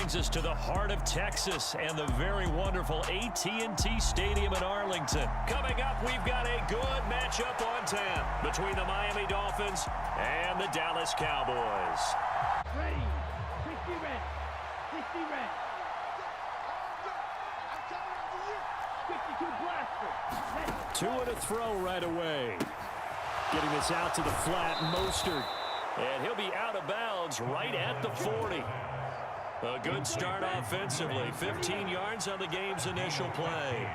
brings us to the heart of Texas and the very wonderful AT&T Stadium in Arlington. Coming up, we've got a good matchup on tap between the Miami Dolphins and the Dallas Cowboys. Ready. 60 red. 60 red. 52 blaster. Two to throw right away. Getting this out to the flat, Mostert. And he'll be out of bounds right at the 40. A good start offensively. 15 yards on the game's initial play.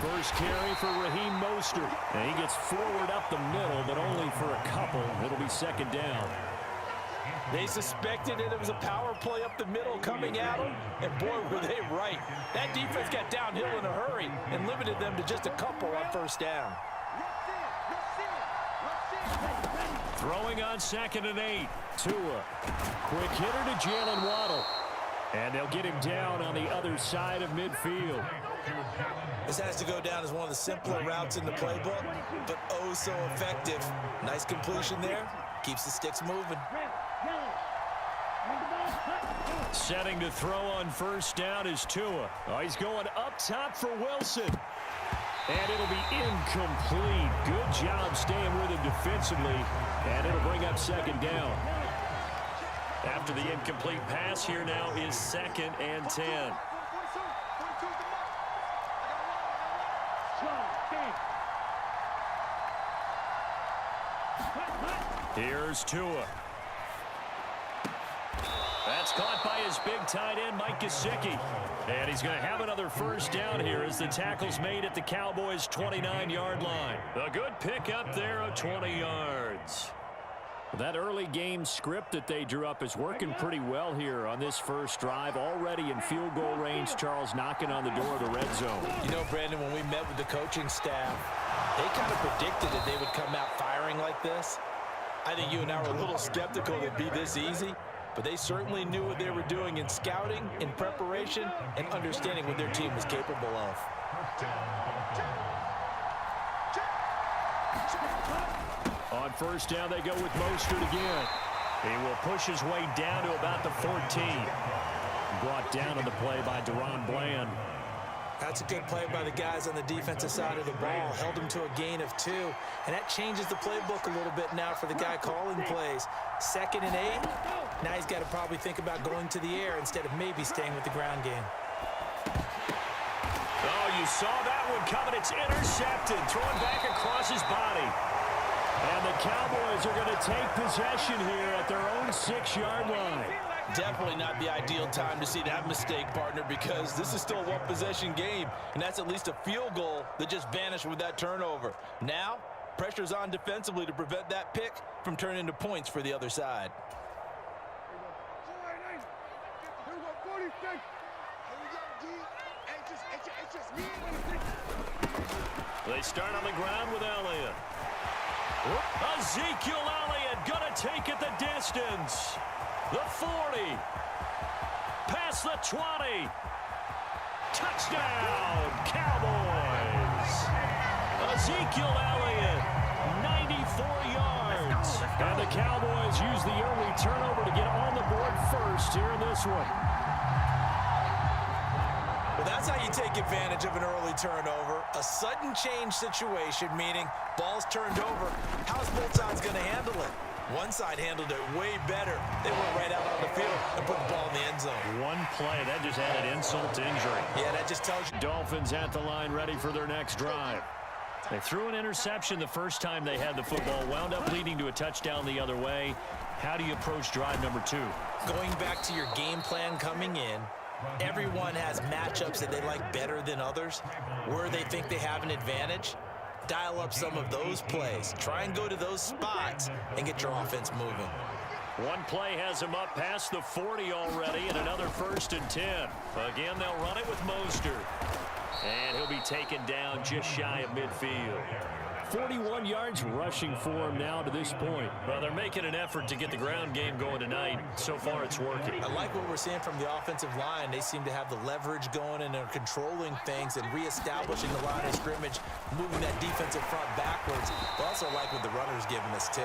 First carry for Raheem Mostert. And he gets forward up the middle, but only for a couple. It'll be second down. They suspected that it was a power play up the middle coming at them, and boy, were they right. That defense got downhill in a hurry and limited them to just a couple on first down. Throwing on 2nd and 8. Tua. Quick hitter to Jalen Waddle. And they'll get him down on the other side of midfield. This has to go down as one of the simpler routes in the playbook, but oh so effective. Nice completion there. Keeps the sticks moving. Setting to throw on first down is Tua. Oh, he's going up top for Wilson. And it'll be incomplete. Good job staying with him defensively. And it'll bring up second down. After the incomplete pass, here now is 2nd and 10. Here's Tua. That's caught by his big tight end, Mike Gesicki. And he's going to have another first down here as the tackle's made at the Cowboys' 29-yard line. A good pickup there of 20 yards. That early game script that they drew up is working pretty well here on this first drive. Already in field goal range, Charles knocking on the door of the red zone. You know, Brandon, when we met with the coaching staff, they kind of predicted that they would come out firing like this. I think you and I were a little skeptical that it'd be this easy, but they certainly knew what they were doing in scouting, in preparation, and understanding what their team was capable of. On first down, they go with Mostert again. He will push his way down to about the 14. Brought down on the play by Deron Bland. That's a good play by the guys on the defensive side of the ball. Held him to a gain of 2. And that changes the playbook a little bit now for the guy calling plays. 2nd and 8. Now he's got to probably think about going to the air instead of maybe staying with the ground game. Oh, you saw that one coming. It's intercepted. Thrown back across his body. And the Cowboys are going to take possession here at their own 6-yard line. Definitely not the ideal time to see that mistake, partner, because this is still a one-possession game, and that's at least a field goal that just vanished with that turnover. Now, pressure's on defensively to prevent that pick from turning into points for the other side. They start on the ground with Elliott. Ezekiel Elliott going to take it the distance. The 40. Past the 20. Touchdown, Cowboys. Ezekiel Elliott, 94 yards. And the Cowboys use the early turnover to get on the board first here in this one. Well, that's how you take advantage of an early turnover. A sudden change situation, meaning ball's turned over. How's both sides going to handle it? One side handled it way better. They went right out on the field and put the ball in the end zone. One play, that just added insult to injury. Yeah, that just tells you. Dolphins at the line, ready for their next drive. They threw an interception the first time they had the football, wound up leading to a touchdown the other way. How do you approach drive number 2? Going back to your game plan coming in, everyone has matchups that they like better than others, where they think they have an advantage. Dial up some of those plays. Try and go to those spots and get your offense moving. One play has him up past the 40 already, and another 1st and 10. Again, they'll run it with Mostert. And he'll be taken down just shy of midfield. 41 yards rushing for him now to this point. Well, they're making an effort to get the ground game going tonight. So far, it's working. I like what we're seeing from the offensive line. They seem to have the leverage going and are controlling things and reestablishing the line of scrimmage, moving that defensive front backwards. But also like what the runner's giving us, too.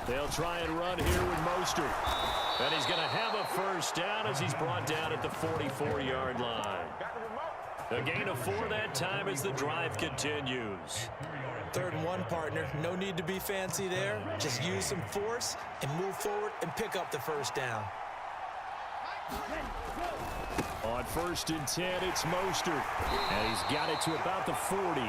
They'll try and run here with Mostert. And he's going to have a first down as he's brought down at the 44-yard line. A gain of 4 that time as the drive continues. 3rd and 1, partner. No need to be fancy there. Just use some force and move forward and pick up the first down. On 1st and 10, it's Mostert. And he's got it to about the 40.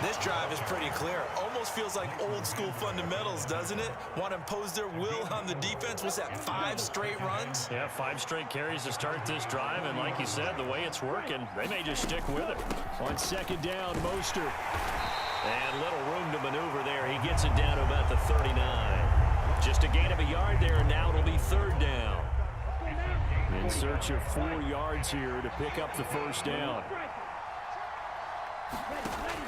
This drive is pretty clear. Almost feels like old school fundamentals, doesn't it? Want to impose their will on the defense. Was that 5 straight runs? Yeah, 5 straight carries to start this drive. And like you said, the way it's working, they may just stick with it. On 2nd down, Mostert. And little room to maneuver there. He gets it down to about the 39. Just a gain of a yard there, and now it'll be 3rd down. In search of 4 yards here to pick up the first down.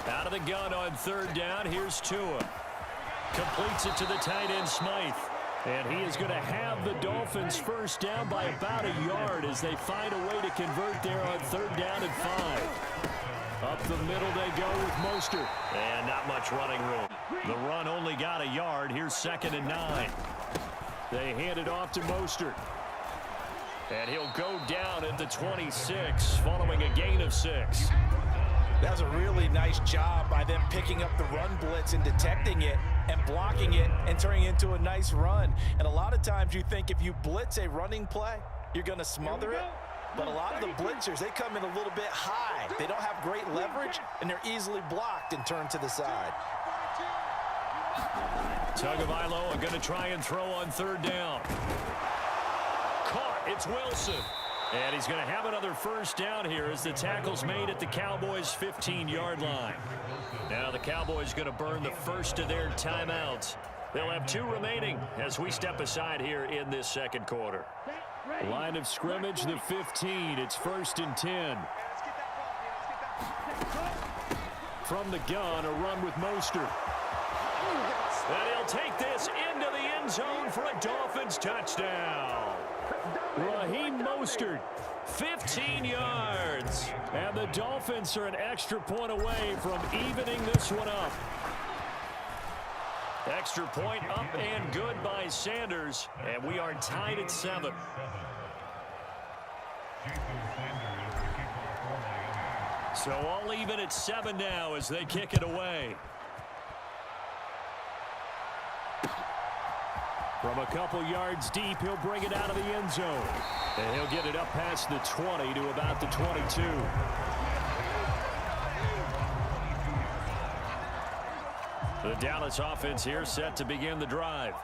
Out of the gun on 3rd down. Here's Tua. Completes it to the tight end, Smythe. And he is going to have the Dolphins first down by about a yard as they find a way to convert there on 3rd down and 5. Up the middle they go with Mostert. And not much running room. The run only got a yard. Here's 2nd and 9. They hand it off to Mostert. And he'll go down at the 26 following a gain of 6. That was a really nice job by them picking up the run blitz and detecting it and blocking it and turning it into a nice run. And a lot of times you think if you blitz a running play, you're going to smother it. But a lot of the blitzers, they come in a little bit high. They don't have great leverage, and they're easily blocked and turned to the side. Tagovailoa are going to try and throw on 3rd down. Caught. It's Wilson. And he's going to have another first down here as the tackle's made at the Cowboys' 15-yard line. Now the Cowboys going to burn the first of their timeouts. They'll have 2 remaining as we step aside here in this 2nd quarter. Line of scrimmage, the 15. It's 1st and 10. From the gun, a run with Mostert. And he'll take this into the end zone for a Dolphins touchdown. Raheem Mostert, 15 yards. And the Dolphins are an extra point away from evening this one up. Extra point up and good by Sanders. And we are tied at 7. So all even at 7 now as they kick it away. From a couple yards deep, he'll bring it out of the end zone. And he'll get it up past the 20 to about the 22. The Dallas offense here set to begin the drive.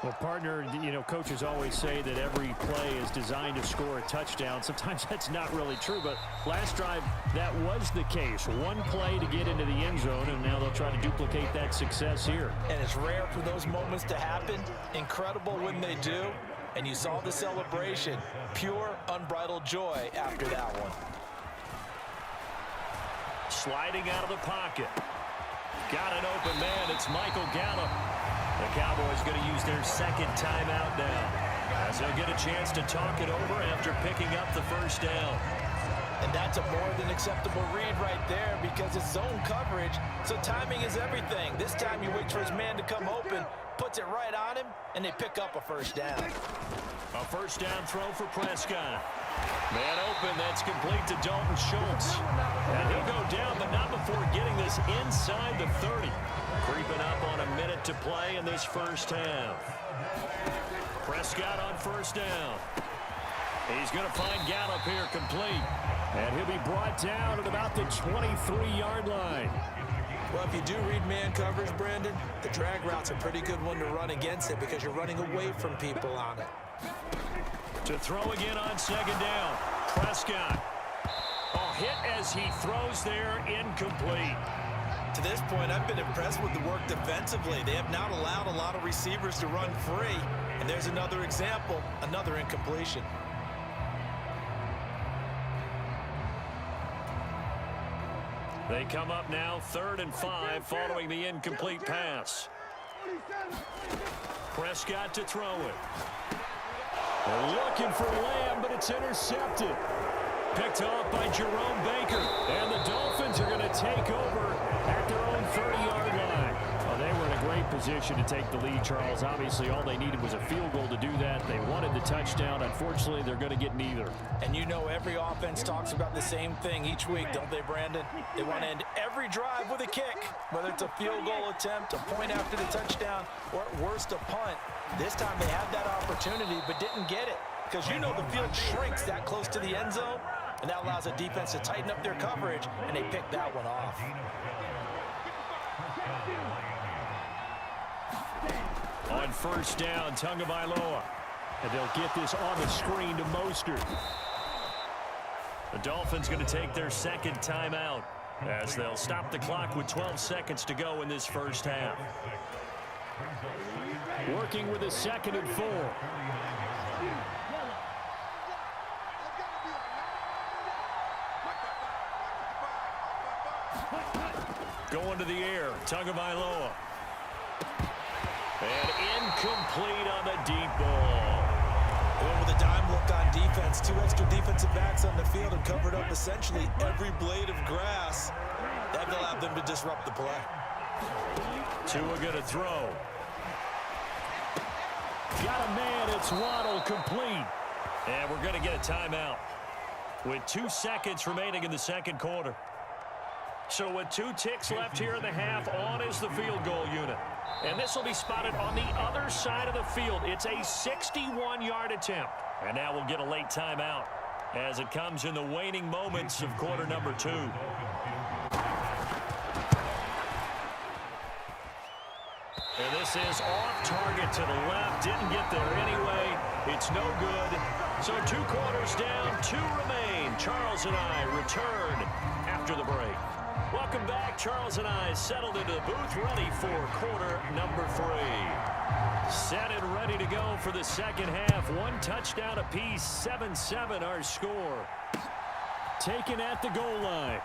Well, partner, you know, coaches always say that every play is designed to score a touchdown. Sometimes that's not really true, but last drive, that was the case. One play to get into the end zone, and now they'll try to duplicate that success here. And it's rare for those moments to happen. Incredible when they do. And you saw the celebration. Pure, unbridled joy after that one. Sliding out of the pocket. Got an open man. It's Michael Gallup. The Cowboys going to use their 2nd timeout now, as they'll get a chance to talk it over after picking up the first down. And that's a more than acceptable read right there because it's zone coverage, so timing is everything. This time you wait for his man to come open, puts it right on him, and they pick up a first down. A first down throw for Prescott. Man open, that's complete to Dalton Schultz. And he'll go down, but not before getting this inside the 30. Creeping up on a minute to play in this first half. Prescott on first down. He's going to find Gallup here complete. And he'll be brought down at about the 23-yard line. Well, if you do read man coverage, Brandon, the drag route's a pretty good one to run against it because you're running away from people on it. To throw again on 2nd down. Prescott. A hit as he throws there, incomplete. To this point, I've been impressed with the work defensively. They have not allowed a lot of receivers to run free. And there's another example, another incompletion. They come up now 3rd and 5 following the incomplete pass. Prescott to throw it. They're looking for Lamb, but it's intercepted. Picked off by Jerome Baker. And the Dolphins are going to take over at their own 30-yard line. Well, they were in a great position to take the lead, Charles. Obviously, all they needed was a field goal to do that. They wanted the touchdown. Unfortunately, they're going to get neither. And you know every offense talks about the same thing each week, don't they, Brandon? They want to end every drive with a kick, whether it's a field goal attempt, a point after the touchdown, or at worst, a punt. This time they had that opportunity but didn't get it because you know the field shrinks that close to the end zone, and that allows the defense to tighten up their coverage, and they picked that one off. On first down, Tagovailoa. And they'll get this on the screen to Mostert. The Dolphins going to take their second timeout as they'll stop the clock with 12 seconds to go in this first half. Working with a 2nd and 4. Going to the air, Tagovailoa. And incomplete on the deep ball. Going with a dime look on defense. 2 extra defensive backs on the field and covered up essentially every blade of grass. That allowed them to disrupt the play. Tua going to throw. Got a man, it's Waddle, complete. And we're going to get a timeout with 2 seconds remaining in the second quarter. So with 2 ticks left here in the half, on is the field goal unit. And this will be spotted on the other side of the field. It's a 61-yard attempt. And now we'll get a late timeout as it comes in the waning moments of quarter number 2. And this is off target to the left. Didn't get there anyway. It's no good. So 2 quarters down, 2 remain. Charles and I return after the break. Welcome back. Charles and I settled into the booth, ready for quarter number 3. Set and ready to go for the second half. 1 touchdown apiece, 7-7 our score. Taken at the goal line.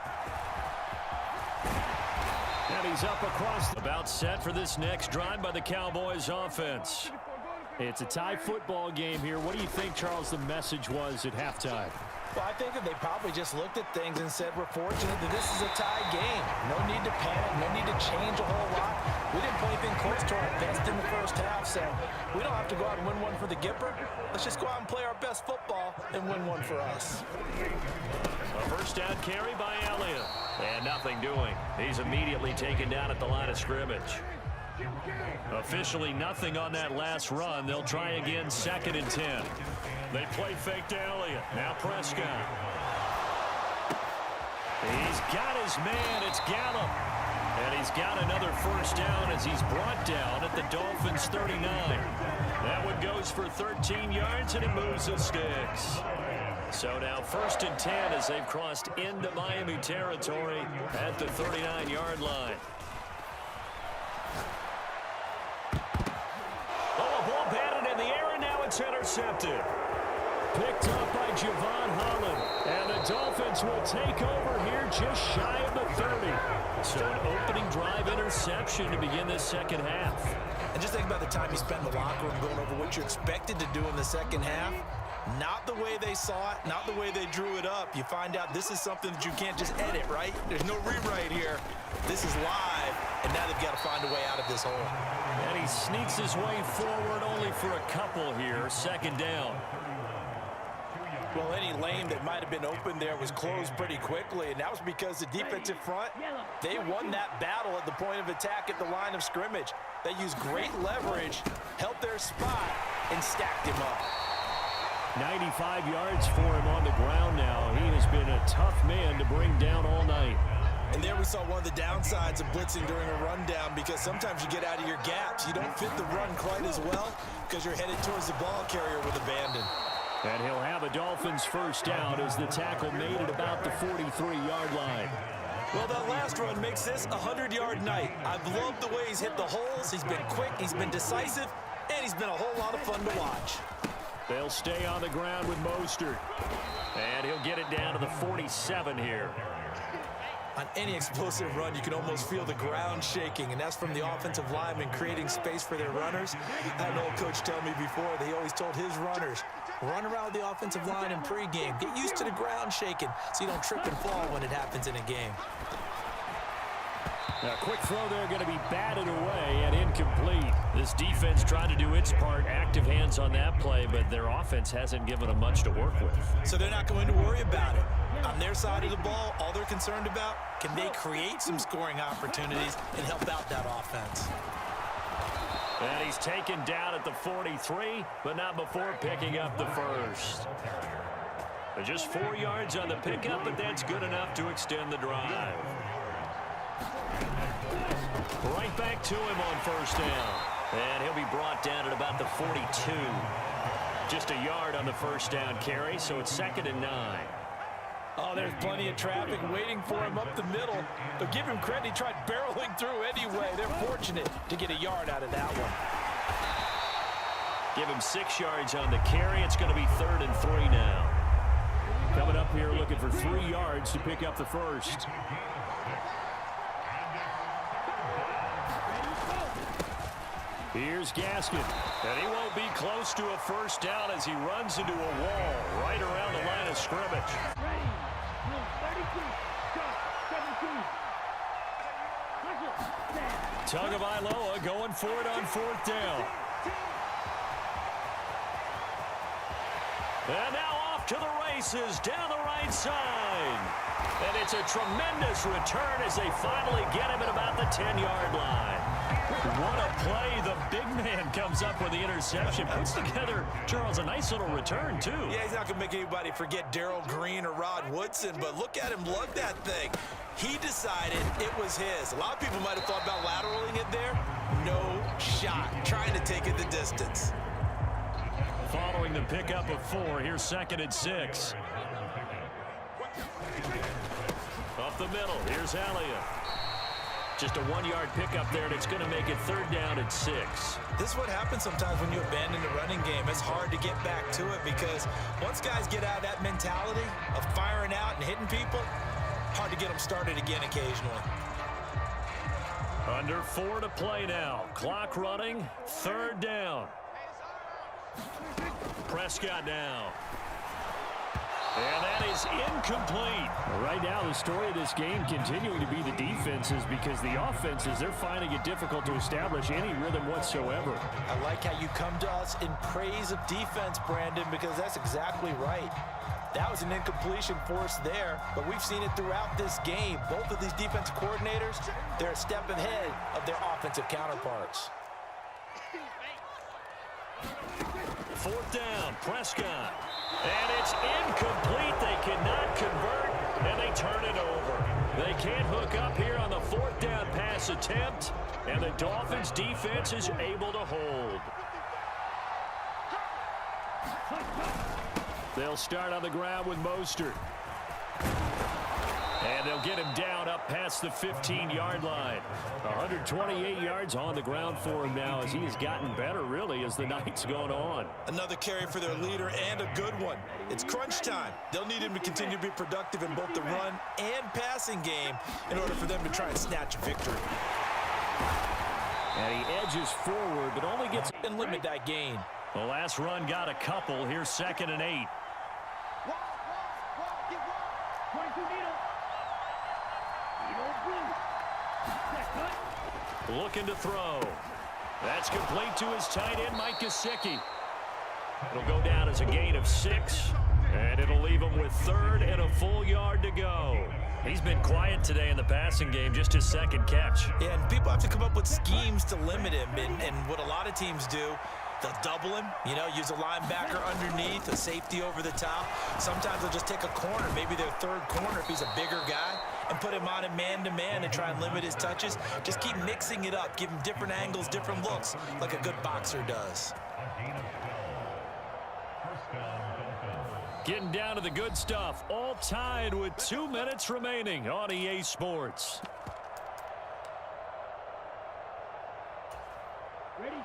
And he's up across. About set for this next drive by the Cowboys offense. It's a tie football game here. What do you think, Charles, the message was at halftime? Well, I think that they probably just looked at things and said, we're fortunate that this is a tie game. No need to panic, no need to change a whole lot. We didn't play anything close to our best in the first half, so we don't have to go out and win one for the Gipper. Let's just go out and play our best football and win one for us. A first down carry by Elliott. And nothing doing. He's immediately taken down at the line of scrimmage. Officially nothing on that last run. They'll try again, 2nd and 10. They play fake to Elliott. Now Prescott. He's got his man. It's Gallup. And he's got another first down as he's brought down at the Dolphins' 39. That one goes for 13 yards, and it moves the sticks. So now 1st and 10 as they've crossed into Miami territory at the 39-yard line. Oh, a ball batted in the air, and now it's intercepted. Picked up by Javon Holland. And the Dolphins will take over here just shy of the 30. So an opening drive interception to begin this second half. And just think about the time you spent in the locker room going over what you expected to do in the second half. Not the way they saw it, not the way they drew it up. You find out this is something that you can't just edit, right? There's no rewrite here. This is live, and now they've got to find a way out of this hole. And he sneaks his way forward only for a couple here. 2nd down. Well, any lane that might have been open there was closed pretty quickly, and that was because the defensive front, they won that battle at the point of attack at the line of scrimmage. They used great leverage, held their spot, and stacked him up. 95 yards for him on the ground now. He has been a tough man to bring down all night. And there we saw one of the downsides of blitzing during a rundown, because sometimes you get out of your gaps. You don't fit the run quite as well because you're headed towards the ball carrier with abandon. And he'll have a Dolphins first down as the tackle made at about the 43-yard line. Well, that last run makes this a 100-yard night. I've loved the way he's hit the holes. He's been quick, he's been decisive, and he's been a whole lot of fun to watch. They'll stay on the ground with Mostert. And he'll get it down to the 47 here. On any explosive run, you can almost feel the ground shaking, and that's from the offensive linemen creating space for their runners. I had an old coach tell me before that he always told his runners, run around the offensive line in pregame. Get used to the ground shaking so you don't trip and fall when it happens in a game. A quick throw there going to be batted away and incomplete. This defense tried to do its part, active hands on that play, but their offense hasn't given them much to work with. So they're not going to worry about it. On their side of the ball, all they're concerned about, can they create some scoring opportunities and help out that offense? And he's taken down at the 43, but not before picking up the first. Just 4 yards on the pickup, but that's good enough to extend the drive. Right back to him on first down. And he'll be brought down at about the 42. Just a yard on the first down carry, so it's 2nd and 9. Oh, there's plenty of traffic waiting for him up the middle. But give him credit, he tried barreling through anyway. They're fortunate to get a yard out of that one. Give him 6 yards on the carry. It's going to be 3rd and 3 now. Coming up here looking for 3 yards to pick up the first. Here's Gaskin. And he won't be close to a first down as he runs into a wall right around the line of scrimmage. Ready. 32. Shot. 17. Tagovailoa going for it on 4th down. And now off to the races down the right side. And it's a tremendous return as they finally get him at about the 10-yard line. What a play. The big man comes up with the interception. Puts together, Charles, a nice little return, too. Yeah, he's not going to make anybody forget Darrell Green or Rod Woodson, but look at him lug that thing. He decided it was his. A lot of people might have thought about lateraling it there. No shot. Trying to take it the distance. Following the pickup of 4, here's 2nd and 6. Up the middle, here's Elliott. Just a 1-yard pickup there, and it's going to make it 3rd down and 6. This is what happens sometimes when you abandon the running game. It's hard to get back to it because once guys get out of that mentality of firing out and hitting people, hard to get them started again occasionally. Under 4 to play now. Clock running, 3rd down. Prescott now. And that is incomplete. Right now, the story of this game continuing to be the defenses because the offenses, they're finding it difficult to establish any rhythm whatsoever. I like how you come to us in praise of defense, Brandon, because that's exactly right. That was an incompletion for us there, but we've seen it throughout this game. Both of these defensive coordinators, they're a step ahead of their offensive counterparts. 4th down, Prescott. And it's incomplete. They cannot convert, and they turn it over. They can't hook up here on the 4th down pass attempt, and the Dolphins' defense is able to hold. They'll start on the ground with Mostert. And they'll get him down up past the 15-yard line. 128 yards on the ground for him now as he has gotten better, really, as the night's gone on. Another carry for their leader and a good one. It's crunch time. They'll need him to continue to be productive in both the run and passing game in order for them to try and snatch a victory. And he edges forward, but only gets And limit that gain. the last run got a couple. Here's 2nd and 8. 22 needle. Looking to throw. That's complete to his tight end, Mike Gesicki. It'll go down as a gain of 6, and it'll leave him with 3rd and a full yard to go. He's been quiet today in the passing game, just his 2nd catch. Yeah, and people have to come up with schemes to limit him, and what a lot of teams do, they'll double him, use a linebacker underneath, a safety over the top. Sometimes they'll just take a corner, maybe their 3rd corner if he's a bigger guy, and put him on a man-to-man and try and limit his touches. Just keep mixing it up, give him different angles, different looks, like a good boxer does. Getting down to the good stuff, all tied with 2 minutes remaining on EA Sports.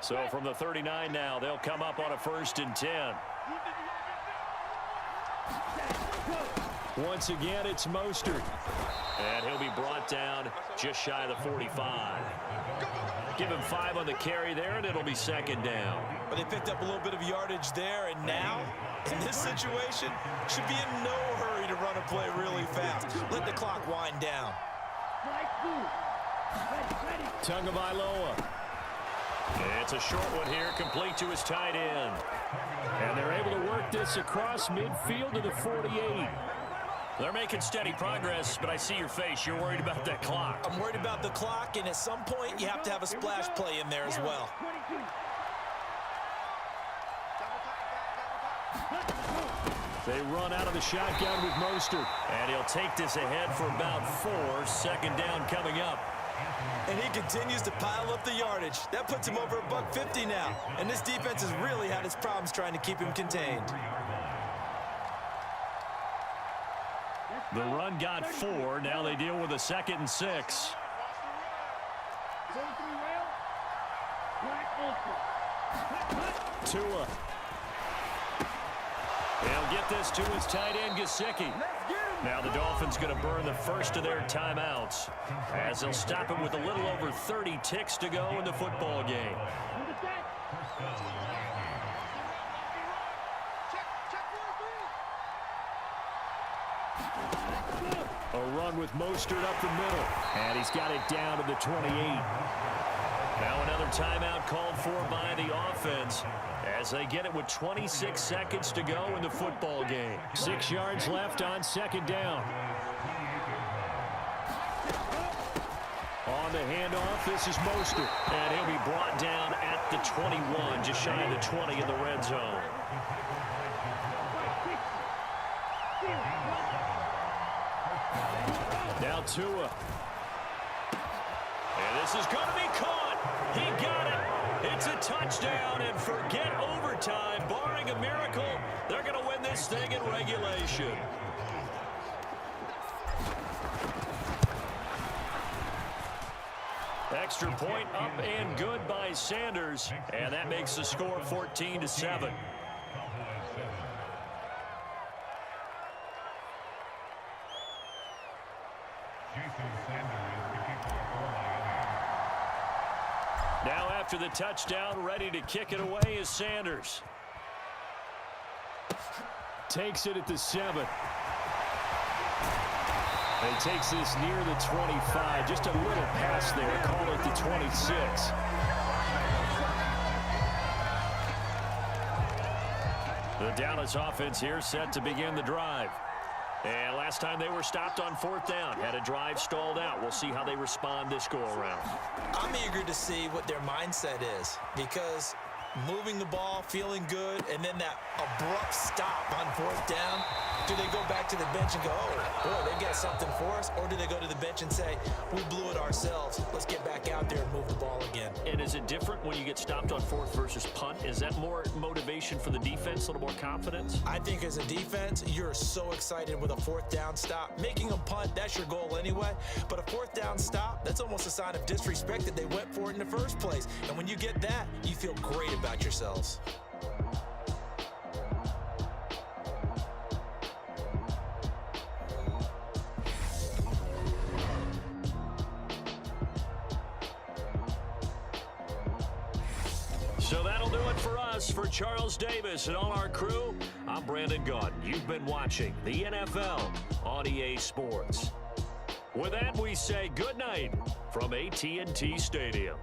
So from the 39 now, they'll come up on a 1st and 10. Once again, it's Mostert. And he'll be brought down just shy of the 45. Give him 5 on the carry there, and it'll be 2nd down. But they picked up a little bit of yardage there, and now, in this situation, should be in no hurry to run a play really fast. Let the clock wind down. Tagovailoa. It's a short one here, complete to his tight end. And they're able to work this across midfield to the 48. They're making steady progress, but I see your face. You're worried about that clock. I'm worried about the clock, and at some point, you have to have a splash play in there as well. They run out of the shotgun with Mostert. And he'll take this ahead for about 4. Second down coming up. And he continues to pile up the yardage. That puts him over $150 now. And this defense has really had its problems trying to keep him contained. The run got 4. Now they deal with a 2nd and 6. Tua. He'll get this to his tight end, Gesicki. Now the Dolphins going to burn the first of their timeouts as they'll stop him with a little over 30 ticks to go in the football game. A run with Mostert up the middle, and he's got it down to the 28. Now another timeout called for by the offense as they get it with 26 seconds to go in the football game. 6 yards left on 2nd down. On the handoff, this is Mostert, and he'll be brought down at the 21, just shy of the 20 in the red zone. Now Tua. And this is going to be caught. He got it. It's a touchdown, and forget overtime. Barring a miracle, they're going to win this thing in regulation. Extra point up and good by Sanders, and that makes the score 14-7. Now after the touchdown, ready to kick it away is Sanders. Takes it at the 7. And he takes this near the 25. Just a little pass there. Call it the 26. The Dallas offense here set to begin the drive. And last time they were stopped on 4th down, had a drive stalled out. We'll see how they respond this go-around. I'm eager to see what their mindset is, because moving the ball, feeling good, and then that abrupt stop on 4th down, do they go back to the bench and go, oh, boy, they've got something for us? Or do they go to the bench and say, we blew it ourselves, let's get back out there and move the ball again? And is it different when you get stopped on 4th versus punt? Is that more motivation for the defense, a little more confidence? I think as a defense, you're so excited with a 4th down stop. Making a punt, that's your goal anyway. But a 4th down stop, that's almost a sign of disrespect that they went for it in the first place. And when you get that, you feel great about yourselves. So that'll do it for us. For Charles Davis and all our crew, I'm Brandon Gaudin. You've been watching the NFL on EA Sports. With that, we say good night from AT&T Stadium.